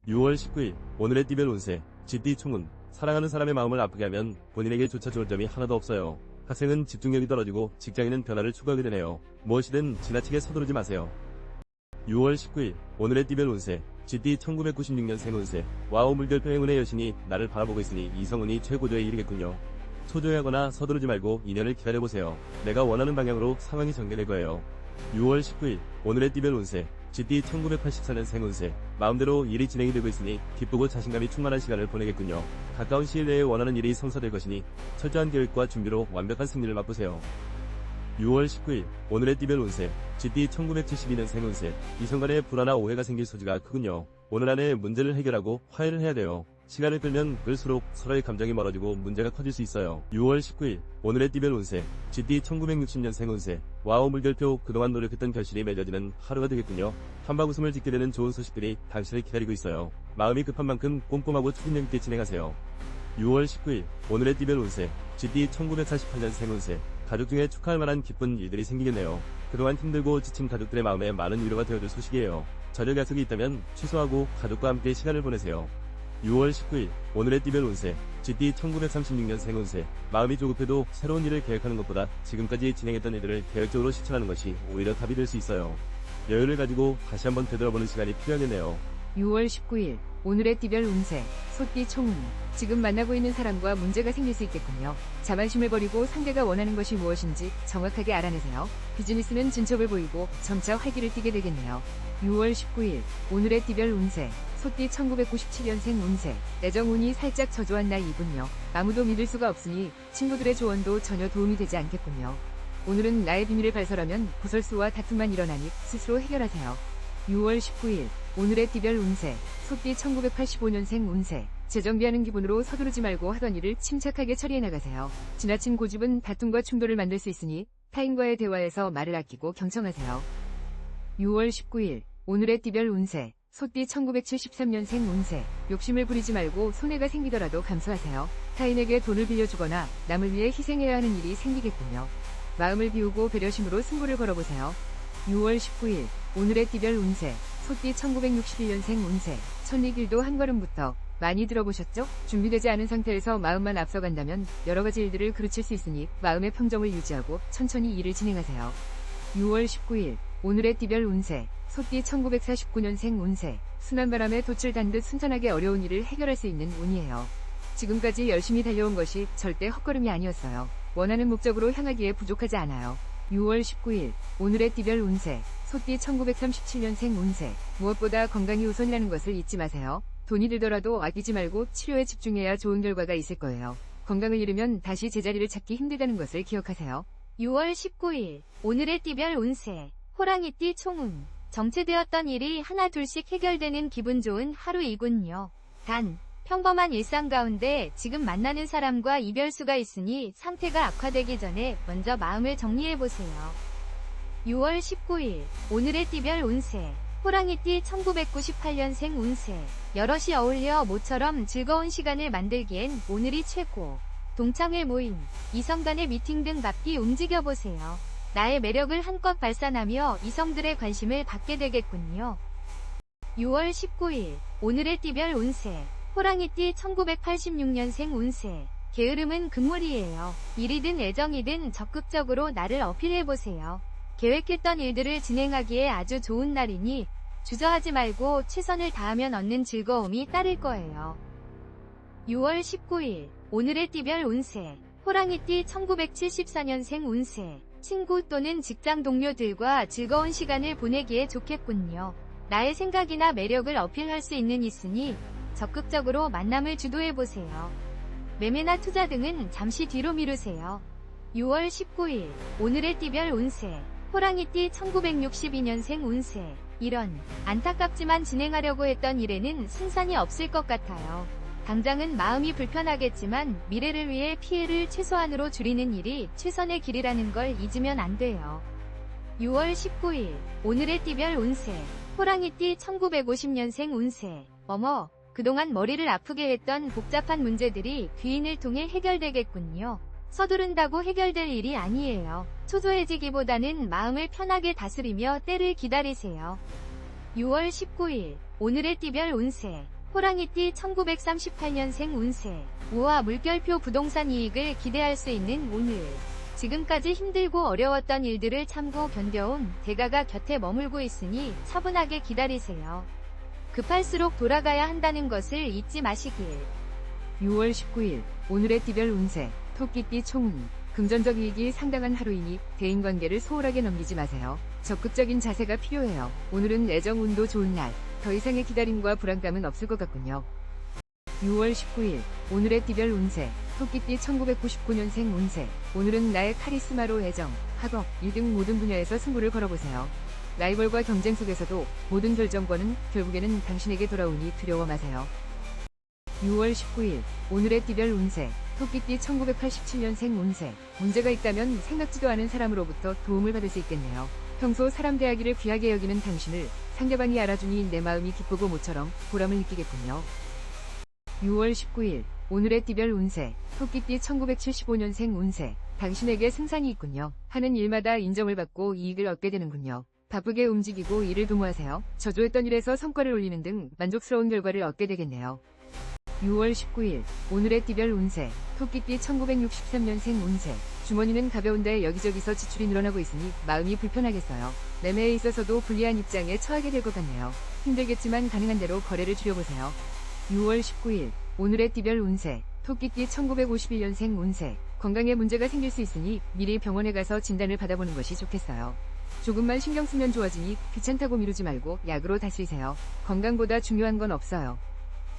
6월 19일 오늘의 띠별 운세 쥐띠 총운. 사랑하는 사람의 마음을 아프게 하면 본인에게조차 좋을 점이 하나도 없어요. 학생은 집중력이 떨어지고 직장인은 변화를 추구하게 되네요. 무엇이든 지나치게 서두르지 마세요. 6월 19일 오늘의 띠별 운세 쥐띠 1996년생 운세. 와우, 물결표 행운의 여신이 나를 바라보고 있으니 이성운이 최고조에 이르겠군요. 초조해하거나 서두르지 말고 인연을 기다려보세요. 내가 원하는 방향으로 상황이 전개될 거예요. 6월 19일 오늘의 띠별 운세 쥐띠 1984년생 운세. 마음대로 일이 진행이 되고 있으니 기쁘고 자신감이 충만한 시간을 보내겠군요. 가까운 시일 내에 원하는 일이 성사될 것이니 철저한 계획과 준비로 완벽한 승리를 맛보세요. 6월 19일 오늘의 띠별 운세 쥐띠 1972년생 운세. 이성간에 불화나 오해가 생길 소지가 크군요. 오늘 안에 문제를 해결하고 화해를 해야 돼요. 시간을 끌면 끌수록 서로의 감정이 멀어지고 문제가 커질 수 있어요. 6월 19일 오늘의 띠별 운세 쥐띠 1960년생 운세. 와우, 물결표 그동안 노력했던 결실이 맺어지는 하루가 되겠군요. 한방 웃음을 짓게 되는 좋은 소식들이 당신을 기다리고 있어요. 마음이 급한 만큼 꼼꼼하고 추진력 있게 진행하세요. 6월 19일 오늘의 띠별 운세 쥐띠 1948년생 운세. 가족 중에 축하할 만한 기쁜 일들이 생기겠네요. 그동안 힘들고 지친 가족들의 마음에 많은 위로가 되어줄 소식이에요. 저녁 약속이 있다면 취소하고 가족과 함께 시간을 보내세요. 6월 19일 오늘의 띠별 운세 쥐띠 1936년생 운세. 마음이 조급해도 새로운 일을 계획하는 것보다 지금까지 진행했던 일들을 계획적으로 실천하는 것이 오히려 답이 될 수 있어요. 여유를 가지고 다시 한번 되돌아보는 시간이 필요하겠네요. 6월 19일 오늘의 띠별 운세 소띠 총운. 지금 만나고 있는 사람과 문제가 생길 수 있겠군요. 자만심을 버리고 상대가 원하는 것이 무엇인지 정확하게 알아내세요. 비즈니스는 진척을 보이고 점차 활기를 띠게 되겠네요. 6월 19일 오늘의 띠별 운세 소띠 1997년생 운세. 애정운이 살짝 저조한 날이군요. 아무도 믿을 수가 없으니 친구들의 조언도 전혀 도움이 되지 않겠군요. 오늘은 나의 비밀을 발설하면 구설수와 다툼만 일어나니 스스로 해결하세요. 6월 19일 오늘의 띠별 운세 소띠 1985년생 운세. 재정비하는 기분으로 서두르지 말고 하던 일을 침착하게 처리해 나가세요. 지나친 고집은 다툼과 충돌을 만들 수 있으니 타인과의 대화에서 말을 아끼고 경청하세요. 6월 19일 오늘의 띠별 운세 소띠 1973년생 운세. 욕심을 부리지 말고 손해가 생기더라도 감수하세요. 타인에게 돈을 빌려주거나 남을 위해 희생해야 하는 일이 생기겠군요. 마음을 비우고 배려심으로 승부를 걸어보세요. 6월 19일 오늘의 띠별 운세 소띠 1961년생 운세. 천리길도 한 걸음부터. 많이 들어보셨죠? 준비되지 않은 상태에서 마음만 앞서간다면 여러가지 일들을 그르칠 수 있으니 마음의 평정을 유지하고 천천히 일을 진행하세요. 6월 19일 오늘의 띠별 운세 소띠 1949년생 운세. 순한 바람에 돛을 단 듯 순탄하게 어려운 일을 해결할 수 있는 운이에요. 지금까지 열심히 달려온 것이 절대 헛걸음이 아니었어요. 원하는 목적으로 향하기에 부족하지 않아요. 6월 19일 오늘의 띠별 운세 소띠 1937년생 운세. 무엇보다 건강이 우선이라는 것을 잊지 마세요. 돈이 들더라도 아끼지 말고 치료에 집중해야 좋은 결과가 있을 거예요. 건강을 잃으면 다시 제자리를 찾기 힘들다는 것을 기억하세요. 6월 19일 오늘의 띠별 운세 호랑이띠 총운. 정체되었던 일이 하나 둘씩 해결되는 기분 좋은 하루이군요. 단 평범한 일상 가운데 지금 만나는 사람과 이별수가 있으니 상태가 악화되기 전에 먼저 마음을 정리해보세요. 6월 19일 오늘의 띠별 운세 호랑이띠 1998년생 운세. 여럿이 어울려 모처럼 즐거운 시간을 만들기엔 오늘이 최고. 동창회 모임, 이성 간의 미팅 등 바삐 움직여보세요. 나의 매력을 한껏 발산하며 이성들의 관심을 받게 되겠군요. 6월 19일 오늘의 띠별 운세 호랑이띠 1986년생 운세. 게으름은 금물이에요. 일이든 애정이든 적극적으로 나를 어필해보세요. 계획했던 일들을 진행하기에 아주 좋은 날이니 주저하지 말고 최선을 다하면 얻는 즐거움이 따를 거예요. 6월 19일 오늘의 띠별 운세 호랑이띠 1974년생 운세. 친구 또는 직장 동료들과 즐거운 시간을 보내기에 좋겠군요. 나의 생각이나 매력을 어필할 수 있으니 적극적으로 만남을 주도해보세요. 매매나 투자 등은 잠시 뒤로 미루세요. 6월 19일 오늘의 띠별 운세 호랑이띠 1962년생 운세. 이런 안타깝지만 진행하려고 했던 일에는 승산이 없을 것 같아요. 당장은 마음이 불편하겠지만 미래를 위해 피해를 최소한으로 줄이는 일이 최선의 길이라는 걸 잊으면 안 돼요. 6월 19일 오늘의 띠별 운세 호랑이띠 1950년생 운세. 그동안 머리를 아프게 했던 복잡한 문제들이 귀인을 통해 해결되겠군요. 서두른다고 해결될 일이 아니에요. 초조해지기보다는 마음을 편하게 다스리며 때를 기다리세요. 6월 19일 오늘의 띠별 운세 호랑이띠 1938년생 운세 우와 물결표 부동산 이익을 기대할 수 있는 오늘 지금까지 힘들고 어려웠던 일들을 참고 견뎌온 대가가 곁에 머물고 있으니 차분하게 기다리세요. 급할수록 돌아가야 한다는 것을 잊지 마시길. 6월 19일 오늘의 띠별 운세 토끼띠 총운 금전적 이익이 상당한 하루이니 대인관계를 소홀하게 넘기지 마세요. 적극적인 자세가 필요해요. 오늘은 애정 운도 좋은 날. 더 이상의 기다림과 불안감은 없을 것 같군요. 6월 19일 오늘의 띠별 운세 토끼띠 1999년생 운세 오늘은 나의 카리스마로 애정, 학업, 일 등 모든 분야에서 승부를 걸어보세요. 라이벌과 경쟁 속에서도 모든 결정권은 결국에는 당신에게 돌아오니 두려워 마세요. 6월 19일 오늘의 띠별 운세 토끼띠 1987년생 운세 문제가 있다면 생각지도 않은 사람으로부터 도움을 받을 수 있겠네요. 평소 사람 대하기를 귀하게 여기는 당신을 상대방이 알아주니 내 마음이 기쁘고 모처럼 보람을 느끼겠군요. 6월 19일 오늘의 띠별 운세 토끼띠 1975년생 운세 당신에게 승산이 있군요. 하는 일마다 인정을 받고 이익을 얻게 되는군요. 바쁘게 움직이고 일을 도모하세요. 저조했던 일에서 성과를 올리는 등 만족스러운 결과를 얻게 되겠네요. 6월 19일 오늘의 띠별 운세 토끼띠 1963년생 운세 주머니는 가벼운데 여기저기서 지출이 늘어나고 있으니 마음이 불편하겠어요. 매매에 있어서도 불리한 입장에 처하게 될 것 같네요. 힘들겠지만 가능한 대로 거래를 줄여보세요. 6월 19일 오늘의 띠별 운세 토끼띠 1951년생 운세 건강에 문제가 생길 수 있으니 미리 병원에 가서 진단을 받아보는 것이 좋겠어요. 조금만 신경 쓰면 좋아지니 귀찮다고 미루지 말고 약으로 다스리세요. 건강보다 중요한 건 없어요.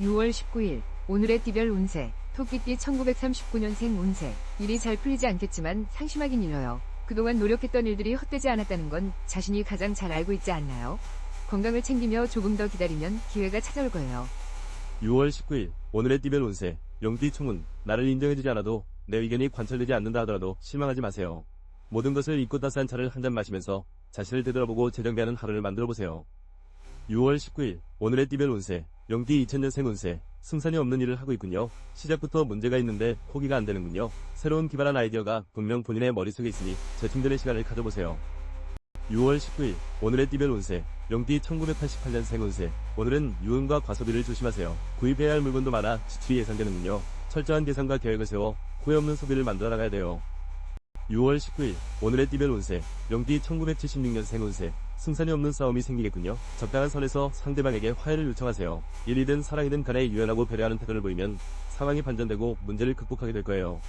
6월 19일 오늘의 띠별 운세 토끼띠 1939년생 운세 일이 잘 풀리지 않겠지만 상심하긴 일러요. 그동안 노력했던 일들이 헛되지 않았다는 건 자신이 가장 잘 알고 있지 않나요? 건강을 챙기며 조금 더 기다리면 기회가 찾아올 거예요. 6월 19일 오늘의 띠별 운세 용띠 총운 나를 인정해주지 않아도 내 의견이 관철되지 않는다 하더라도 실망하지 마세요. 모든 것을 잊고 따스한 차를 한 잔 마시면서 자신을 되돌아보고 재정비하는 하루를 만들어보세요. 6월 19일 오늘의 띠별 운세 용띠 2000년생 운세 승산이 없는 일을 하고 있군요. 시작부터 문제가 있는데 포기가 안 되는군요. 새로운 기발한 아이디어가 분명 본인의 머릿속에 있으니 재충전의 시간을 가져보세요. 6월 19일 오늘의 띠별 운세 용띠 1988년생 운세 오늘은 유흥과 과소비를 조심하세요. 구입해야 할 물건도 많아 지출이 예상되는군요. 철저한 계산과 계획을 세워 후회 없는 소비를 만들어 나가야 돼요. 6월 19일 오늘의 띠별 운세 용띠 1976년생 운세 승산이 없는 싸움이 생기겠군요. 적당한 선에서 상대방에게 화해를 요청하세요. 일이든 사랑이든 간에 유연하고 배려하는 태도를 보이면 상황이 반전되고 문제를 극복하게 될 거예요.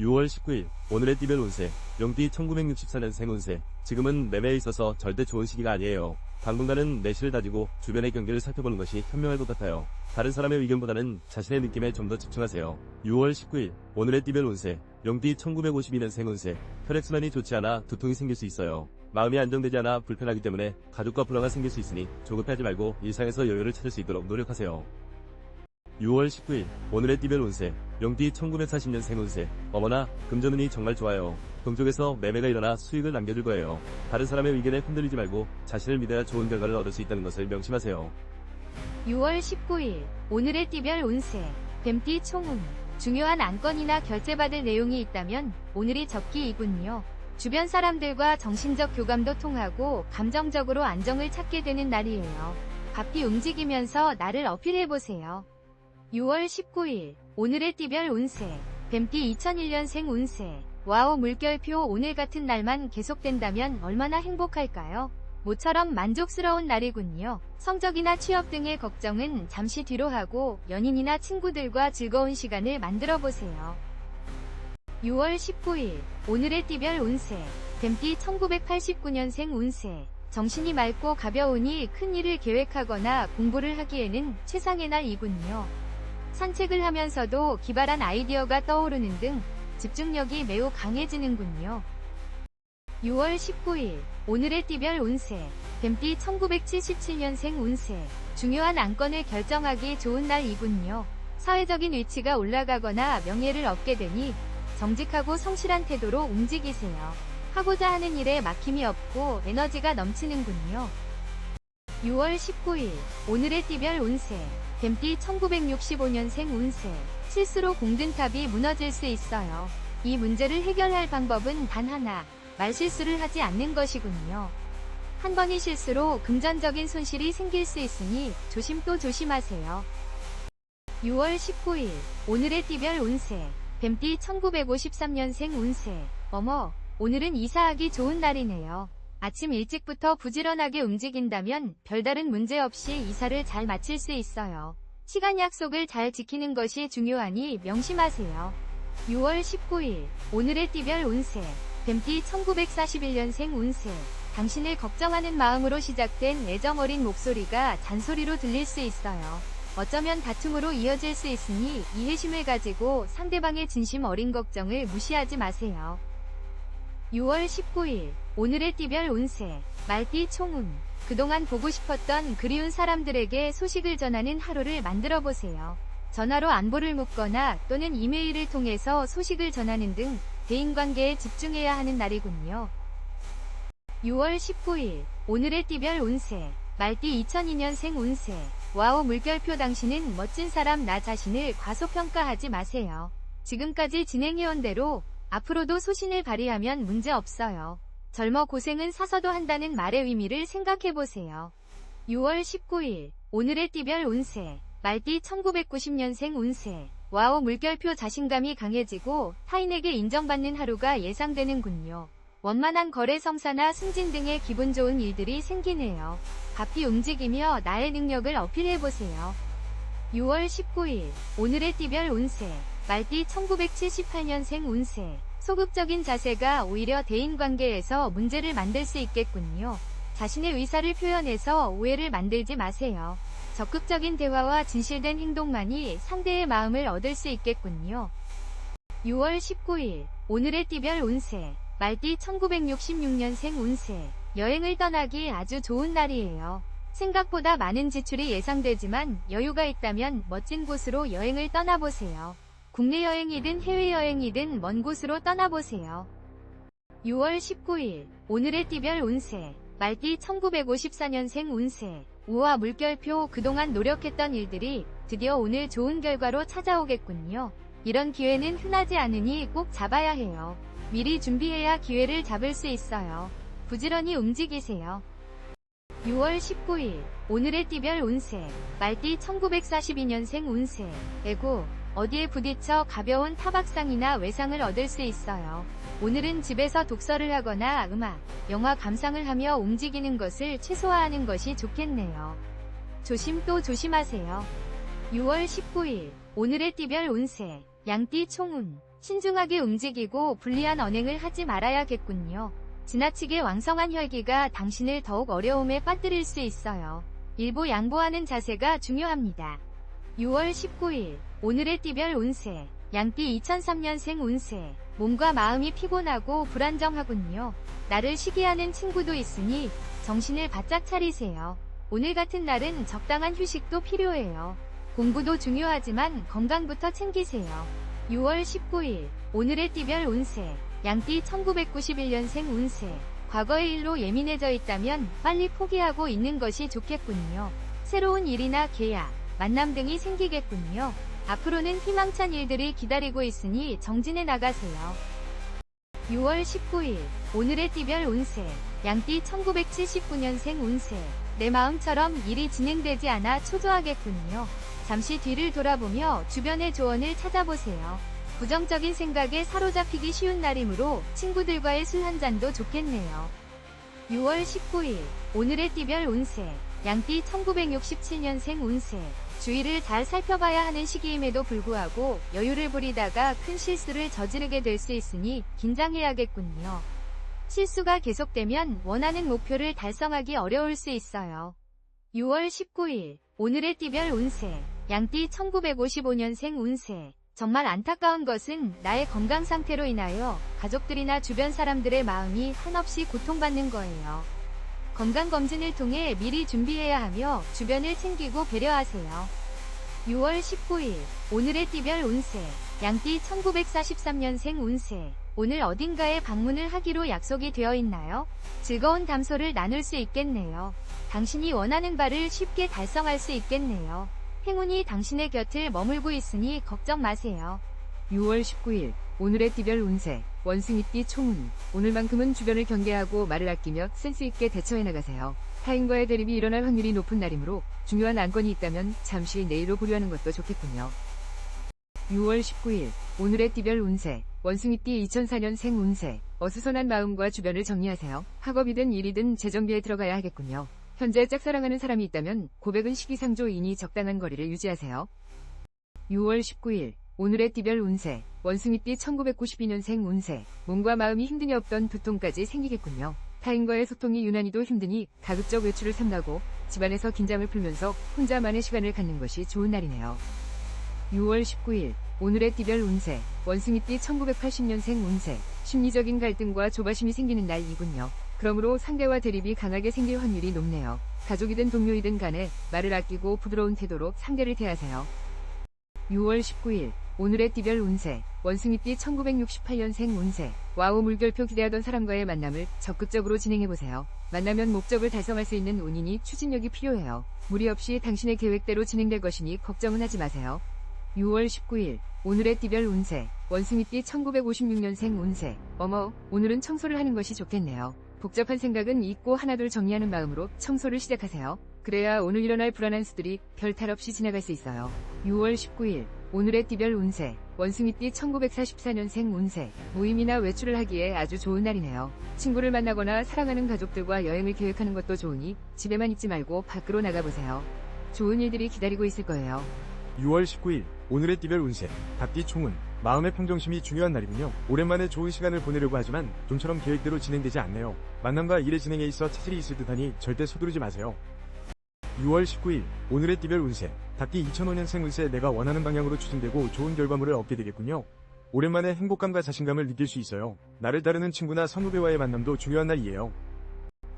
6월 19일 오늘의 띠별 운세 용띠 1964년생 운세 지금은 매매에 있어서 절대 좋은 시기가 아니에요. 당분간은 내실을 다지고 주변의 경계를 살펴보는 것이 현명할 것 같아요. 다른 사람의 의견보다는 자신의 느낌에 좀 더 집중하세요. 6월 19일 오늘의 띠별 운세 용띠 1952년생 운세 혈액순환이 좋지 않아 두통이 생길 수 있어요. 마음이 안정되지 않아 불편하기 때문에 가족과 불화가 생길 수 있으니 조급해하지 말고 일상에서 여유를 찾을 수 있도록 노력하세요. 6월 19일 오늘의 띠별 운세 용띠 1940년생 운세 어머나 금전운이 정말 좋아요. 동쪽에서 매매가 일어나 수익을 남겨줄 거예요. 다른 사람의 의견에 흔들리지 말고 자신을 믿어야 좋은 결과를 얻을 수 있다는 것을 명심하세요. 6월 19일 오늘의 띠별 운세 뱀띠 총운 중요한 안건이나 결제받을 내용이 있다면 오늘이 적기이군요. 주변 사람들과 정신적 교감도 통하고 감정적으로 안정을 찾게 되는 날이에요. 바삐 움직이면서 나를 어필해보세요. 6월 19일 오늘의 띠별 운세 뱀띠 2001년생 운세 와우 물결표 오늘 같은 날만 계속된다면 얼마나 행복할까요? 모처럼 만족스러운 날이군요. 성적이나 취업 등의 걱정은 잠시 뒤로 하고 연인이나 친구들과 즐거운 시간을 만들어보세요. 6월 19일 오늘의 띠별 운세 뱀띠 1989년생 운세 정신이 맑고 가벼우니 큰 일을 계획하거나 공부를 하기에는 최상의 날이군요. 산책을 하면서도 기발한 아이디어가 떠오르는 등 집중력이 매우 강해지는군요. 6월 19일 오늘의 띠별 운세 뱀띠 1977년생 운세 중요한 안건을 결정하기 좋은 날이군요. 사회적인 위치가 올라가거나 명예를 얻게 되니 정직하고 성실한 태도로 움직이세요. 하고자 하는 일에 막힘이 없고 에너지가 넘치는군요. 6월 19일 오늘의 띠별 운세 뱀띠 1965년생 운세 실수로 공든탑이 무너질 수 있어요. 이 문제를 해결할 방법은 단 하나 말실수를 하지 않는 것이군요. 한 번의 실수로 금전적인 손실이 생길 수 있으니 조심 또 조심하세요. 6월 19일 오늘의 띠별 운세 뱀띠 1953년생 운세 어머 오늘은 이사하기 좋은 날이네요. 아침 일찍부터 부지런하게 움직인다면 별다른 문제 없이 이사를 잘 마칠 수 있어요. 시간 약속을 잘 지키는 것이 중요하니 명심하세요. 6월 19일 오늘의 띠별 운세 뱀띠 1941년생 운세 당신을 걱정하는 마음으로 시작된 애정 어린 목소리가 잔소리로 들릴 수 있어요. 어쩌면 다툼으로 이어질 수 있으니 이해심을 가지고 상대방의 진심 어린 걱정을 무시하지 마세요. 6월 19일 오늘의 띠별 운세 말띠 총운 그동안 보고 싶었던 그리운 사람들에게 소식을 전하는 하루를 만들어 보세요. 전화로 안부를 묻거나 또는 이메일을 통해서 소식을 전하는 등 대인관계에 집중해야 하는 날이군요. 6월 19일 오늘의 띠별 운세 말띠 2002년생 운세 와우 물결표 당신은 멋진 사람 나 자신을 과소평가하지 마세요. 지금까지 진행해온 대로 앞으로도 소신을 발휘하면 문제 없어요. 젊어 고생은 사서도 한다는 말의 의미를 생각해보세요. 6월 19일 오늘의 띠별 운세 말띠 1990년생 운세 와우 물결표 자신감이 강해지고 타인에게 인정받는 하루가 예상되는군요. 원만한 거래 성사나 승진 등의 기분 좋은 일들이 생기네요. 바삐 움직이며 나의 능력을 어필해보세요. 6월 19일 오늘의 띠별 운세 말띠 1978년생 운세 소극적인 자세가 오히려 대인관계에서 문제를 만들 수 있겠군요. 자신의 의사를 표현해서 오해를 만들지 마세요. 적극적인 대화와 진실된 행동만이 상대의 마음을 얻을 수 있겠군요. 6월 19일 오늘의 띠별 운세 말띠 1966년생 운세 여행을 떠나기 아주 좋은 날이에요. 생각보다 많은 지출이 예상되지만 여유가 있다면 멋진 곳으로 여행을 떠나보세요. 국내 여행이든 해외여행이든 먼 곳으로 떠나보세요. 6월 19일 오늘의 띠별 운세 말띠 1954년생 운세 우와 물결표 그동안 노력했던 일들이 드디어 오늘 좋은 결과로 찾아오겠군요. 이런 기회는 흔하지 않으니 꼭 잡아야 해요. 미리 준비해야 기회를 잡을 수 있어요. 부지런히 움직이세요. 6월 19일 오늘의 띠별 운세 말띠 1942년생 운세 에고 어디에 부딪혀 가벼운 타박상이나 외상을 얻을 수 있어요. 오늘은 집에서 독서를 하거나 음악, 영화 감상을 하며 움직이는 것을 최소화하는 것이 좋겠네요. 조심 또 조심하세요. 6월 19일 오늘의 띠별 운세 양띠 총운 신중하게 움직이고 불리한 언행을 하지 말아야겠군요. 지나치게 왕성한 혈기가 당신을 더욱 어려움에 빠뜨릴 수 있어요. 일부 양보하는 자세가 중요합니다. 6월 19일 오늘의 띠별 운세 양띠 2003년생 운세 몸과 마음이 피곤하고 불안정하군요. 나를 시기하는 친구도 있으니 정신을 바짝 차리세요. 오늘 같은 날은 적당한 휴식도 필요해요. 공부도 중요하지만 건강부터 챙기세요. 6월 19일 오늘의 띠별 운세 양띠 1991년생 운세 과거의 일로 예민해져 있다면 빨리 포기하고 있는 것이 좋겠군요. 새로운 일이나 계약, 만남 등이 생기겠군요. 앞으로는 희망찬 일들이 기다리고 있으니 정진해 나가세요. 6월 19일 오늘의 띠별 운세 양띠 1979년생 운세 내 마음처럼 일이 진행되지 않아 초조하겠군요. 잠시 뒤를 돌아보며 주변의 조언을 찾아보세요. 부정적인 생각에 사로잡히기 쉬운 날이므로 친구들과의 술 한잔도 좋겠네요. 6월 19일 오늘의 띠별 운세 양띠 1967년생 운세 주위를 잘 살펴봐야 하는 시기임에도 불구하고 여유를 부리다가 큰 실수를 저지르게 될 수 있으니 긴장해야겠군요. 실수가 계속되면 원하는 목표를 달성하기 어려울 수 있어요. 6월 19일 오늘의 띠별 운세 양띠 1955년생 운세 정말 안타까운 것은 나의 건강 상태로 인하여 가족들이나 주변 사람들의 마음이 한없이 고통받는 거예요. 건강검진을 통해 미리 준비해야 하며 주변을 챙기고 배려하세요. 6월 19일 오늘의 띠별 운세 양띠 1943년생 운세 오늘 어딘가에 방문을 하기로 약속이 되어 있나요? 즐거운 담소를 나눌 수 있겠네요. 당신이 원하는 바를 쉽게 달성할 수 있겠네요. 행운이 당신의 곁을 머물고 있으니 걱정 마세요. 6월 19일 오늘의 띠별 운세, 원숭이띠 총운. 오늘만큼은 주변을 경계하고 말을 아끼며 센스있게 대처해 나가세요. 타인과의 대립이 일어날 확률이 높은 날이므로 중요한 안건이 있다면 잠시 내일로 보류하는 것도 좋겠군요. 6월 19일, 오늘의 띠별 운세, 원숭이띠 2004년생 운세. 어수선한 마음과 주변을 정리하세요. 학업이든 일이든 재정비에 들어가야 하겠군요. 현재 짝사랑하는 사람이 있다면 고백은 시기상조이니 적당한 거리를 유지하세요. 6월 19일, 오늘의 띠별 운세, 원숭이띠 1992년생 운세. 몸과 마음이 힘든이 없던 두통까지 생기겠군요. 타인과의 소통이 유난히도 힘드니 가급적 외출을 삼가고 집안에서 긴장을 풀면서 혼자만의 시간을 갖는 것이 좋은 날이네요. 6월 19일, 오늘의 띠별 운세, 원숭이띠 1980년생 운세. 심리적인 갈등과 조바심이 생기는 날이군요. 그러므로 상대와 대립이 강하게 생길 확률이 높네요. 가족이든 동료이든 간에 말을 아끼고 부드러운 태도로 상대를 대하세요. 6월 19일, 오늘의 띠별 운세, 원숭이띠 1968년생 운세. 와우, 물결표. 기대하던 사람과의 만남을 적극적으로 진행해보세요. 만나면 목적을 달성할 수 있는 운이니 추진력이 필요해요. 무리 없이 당신의 계획대로 진행될 것이니 걱정은 하지 마세요. 6월 19일, 오늘의 띠별 운세, 원숭이띠 1956년생 운세. 어머, 오늘은 청소를 하는 것이 좋겠네요. 복잡한 생각은 잊고 하나둘 정리하는 마음으로 청소를 시작하세요. 그래야 오늘 일어날 불안한 수들이 별 탈 없이 지나갈 수 있어요. 6월 19일, 오늘의 띠별 운세, 원숭이띠 1944년생 운세. 모임이나 외출을 하기에 아주 좋은 날이네요. 친구를 만나거나 사랑하는 가족들과 여행을 계획하는 것도 좋으니 집에만 있지 말고 밖으로 나가보세요. 좋은 일들이 기다리고 있을 거예요. 6월 19일, 오늘의 띠별 운세, 닭띠 총운. 마음의 평정심이 중요한 날이군요. 오랜만에 좋은 시간을 보내려고 하지만 좀처럼 계획대로 진행되지 않네요. 만남과 일의 진행에 있어 차질이 있을 듯하니 절대 서두르지 마세요. 6월 19일, 오늘의 띠별 운세, 닭띠 2005년생 운세. 내가 원하는 방향으로 추진되고 좋은 결과물을 얻게 되겠군요. 오랜만에 행복감과 자신감을 느낄 수 있어요. 나를 따르는 친구나 선후배와의 만남도 중요한 날이에요.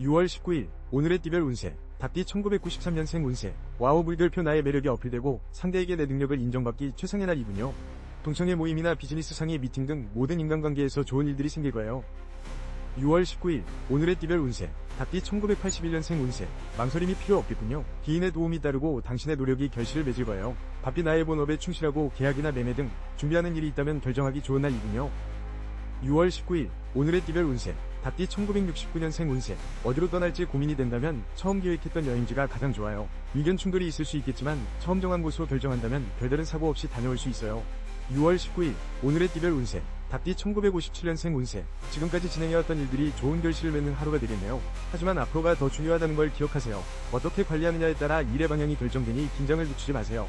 6월 19일, 오늘의 띠별 운세, 닭띠 1993년생 운세. 와우, 물결표. 나의 매력이 어필되고 상대에게 내 능력을 인정받기 최상의 날이군요. 동성애 모임이나 비즈니스 상의 미팅 등 모든 인간관계에서 좋은 일들이 생길 거예요. 6월 19일, 오늘의 띠별 운세, 닭띠 1981년생 운세. 망설임이 필요 없겠군요. 기인의 도움이 따르고 당신의 노력이 결실을 맺을 거예요. 바삐 나의 본업에 충실하고 계약이나 매매 등 준비하는 일이 있다면 결정하기 좋은 날이군요. 6월 19일, 오늘의 띠별 운세, 닭띠 1969년생 운세. 어디로 떠날지 고민이 된다면 처음 계획했던 여행지가 가장 좋아요. 의견 충돌이 있을 수 있겠지만 처음 정한 곳으로 결정한다면 별다른 사고 없이 다녀올 수 있어요. 6월 19일, 오늘의 띠별 운세, 닭띠 1957년생 운세. 지금까지 진행해왔던 일들이 좋은 결실을 맺는 하루가 되겠네요. 하지만 앞으로가 더 중요하다는 걸 기억하세요. 어떻게 관리하느냐에 따라 일의 방향이 결정되니 긴장을 늦추지 마세요.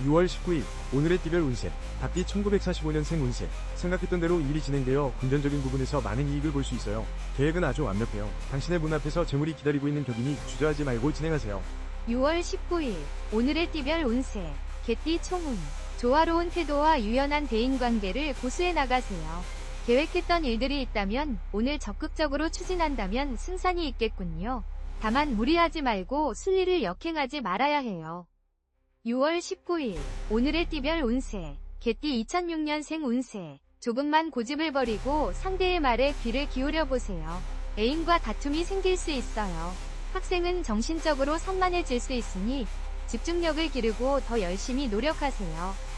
6월 19일, 오늘의 띠별 운세, 닭띠 1945년생 운세. 생각했던 대로 일이 진행되어 금전적인 부분에서 많은 이익을 볼 수 있어요. 계획은 아주 완벽해요. 당신의 문 앞에서 재물이 기다리고 있는 격이니 주저하지 말고 진행하세요. 6월 19일, 오늘의 띠별 운세, 개띠 총운. 조화로운 태도와 유연한 대인관계를 고수해 나가세요. 계획했던 일들이 있다면 오늘 적극적으로 추진한다면 승산이 있겠군요. 다만 무리하지 말고 순리를 역행하지 말아야 해요. 6월 19일, 오늘의 띠별 운세, 개띠 2006년생 운세. 조금만 고집을 버리고 상대의 말에 귀를 기울여 보세요. 애인과 다툼이 생길 수 있어요. 학생은 정신적으로 산만해질 수 있으니 집중력을 기르고 더 열심히 노력하세요.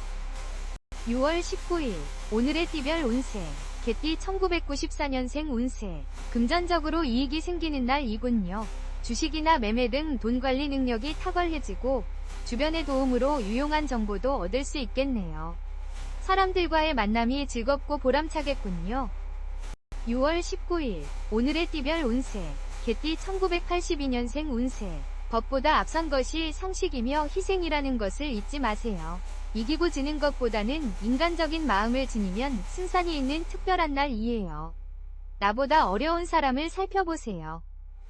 6월 19일, 오늘의 띠별 운세, 개띠 1994년생 운세. 금전적으로 이익이 생기는 날이군요. 주식이나 매매 등 돈 관리 능력이 탁월해지고 주변의 도움으로 유용한 정보도 얻을 수 있겠네요. 사람들과의 만남이 즐겁고 보람차겠군요. 6월 19일, 오늘의 띠별 운세, 개띠 1982년생 운세. 법보다 앞선 것이 상식이며 희생이라는 것을 잊지 마세요. 이기고 지는 것보다는 인간적인 마음을 지니면 승산이 있는 특별한 날이에요. 나보다 어려운 사람을 살펴보세요.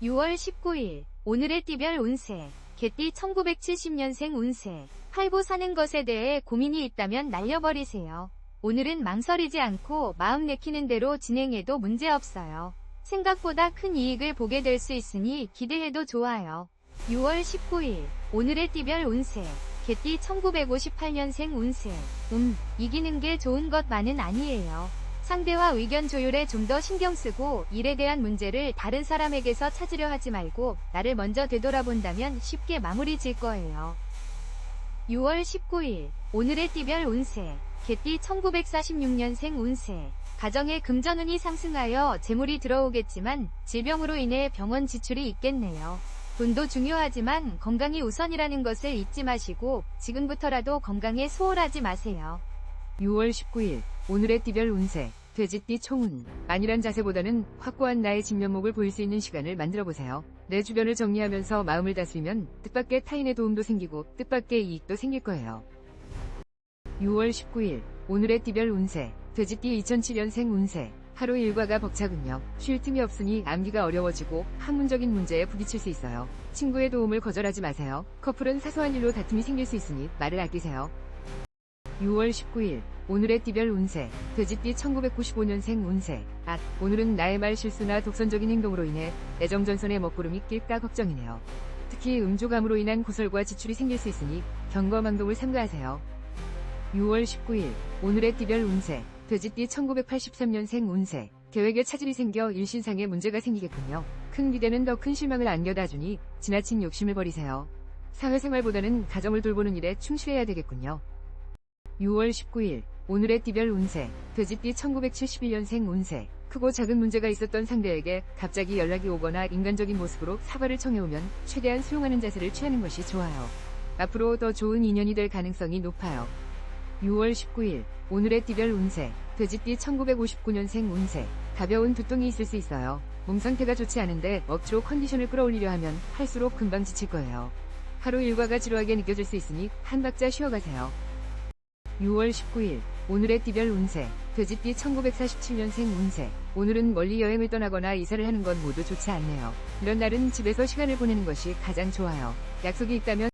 6월 19일, 오늘의 띠별 운세, 개띠 1970년생 운세. 팔고 사는 것에 대해 고민이 있다면 날려버리세요. 오늘은 망설이지 않고 마음 내키는 대로 진행해도 문제없어요. 생각보다 큰 이익을 보게 될 수 있으니 기대해도 좋아요. 6월 19일, 오늘의 띠별 운세, 개띠 1958년생 운세. 이기는 게 좋은 것만은 아니에요. 상대와 의견 조율에 좀 더 신경 쓰고 일에 대한 문제를 다른 사람에게서 찾으려 하지 말고 나를 먼저 되돌아본다면 쉽게 마무리 질 거예요. 6월 19일, 오늘의 띠별 운세, 개띠 1946년생 운세. 가정의 금전운이 상승하여 재물이 들어오겠지만 질병으로 인해 병원 지출이 있겠네요. 돈도 중요하지만 건강이 우선이라는 것을 잊지 마시고 지금부터라도 건강에 소홀하지 마세요. 6월 19일 오늘의 띠별 운세 돼지띠 총운. 안일한 자세보다는 확고한 나의 진면목을 보일 수 있는 시간을 만들어보세요. 내 주변을 정리하면서 마음을 다스리면 뜻밖의 타인의 도움도 생기고 뜻밖의 이익도 생길 거예요. 6월 19일 오늘의 띠별 운세 돼지띠 2007년생 운세. 하루 일과가 벅차군요. 쉴 틈이 없으니 암기가 어려워지고 학문적인 문제에 부딪힐 수 있어요. 친구의 도움을 거절하지 마세요. 커플은 사소한 일로 다툼이 생길 수 있으니 말을 아끼세요. 6월 19일 오늘의 띠별 운세 돼지띠 1995년생 운세. 오늘은 나의 말 실수나 독선적인 행동으로 인해 애정전선의 먹구름이 낄까 걱정이네요. 특히 음주감으로 인한 고설과 지출이 생길 수 있으니 경거망동을 삼가하세요. 6월 19일 오늘의 띠별 운세 돼지띠 1983년생 운세. 계획에 차질이 생겨 일신상에 문제가 생기겠군요. 큰 기대는 더 큰 실망을 안겨다 주니 지나친 욕심을 버리세요. 사회생활보다는 가정을 돌보는 일에 충실해야 되겠군요. 6월 19일 오늘의 띠별 운세 돼지띠 1971년생 운세. 크고 작은 문제가 있었던 상대에게 갑자기 연락이 오거나 인간적인 모습으로 사과를 청해오면 최대한 수용하는 자세를 취하는 것이 좋아요. 앞으로 더 좋은 인연이 될 가능성이 높아요. 6월 19일 오늘의 띠별 운세 돼지띠 1959년생 운세. 가벼운 두통이 있을 수 있어요. 몸 상태가 좋지 않은데 억지로 컨디션을 끌어올리려 하면 할수록 금방 지칠 거예요. 하루 일과가 지루하게 느껴질 수 있으니 한 박자 쉬어가세요. 6월 19일 오늘의 띠별 운세 돼지띠 1947년생 운세. 오늘은 멀리 여행을 떠나거나 이사를 하는 건 모두 좋지 않네요. 이런 날은 집에서 시간을 보내는 것이 가장 좋아요. 약속이 있다면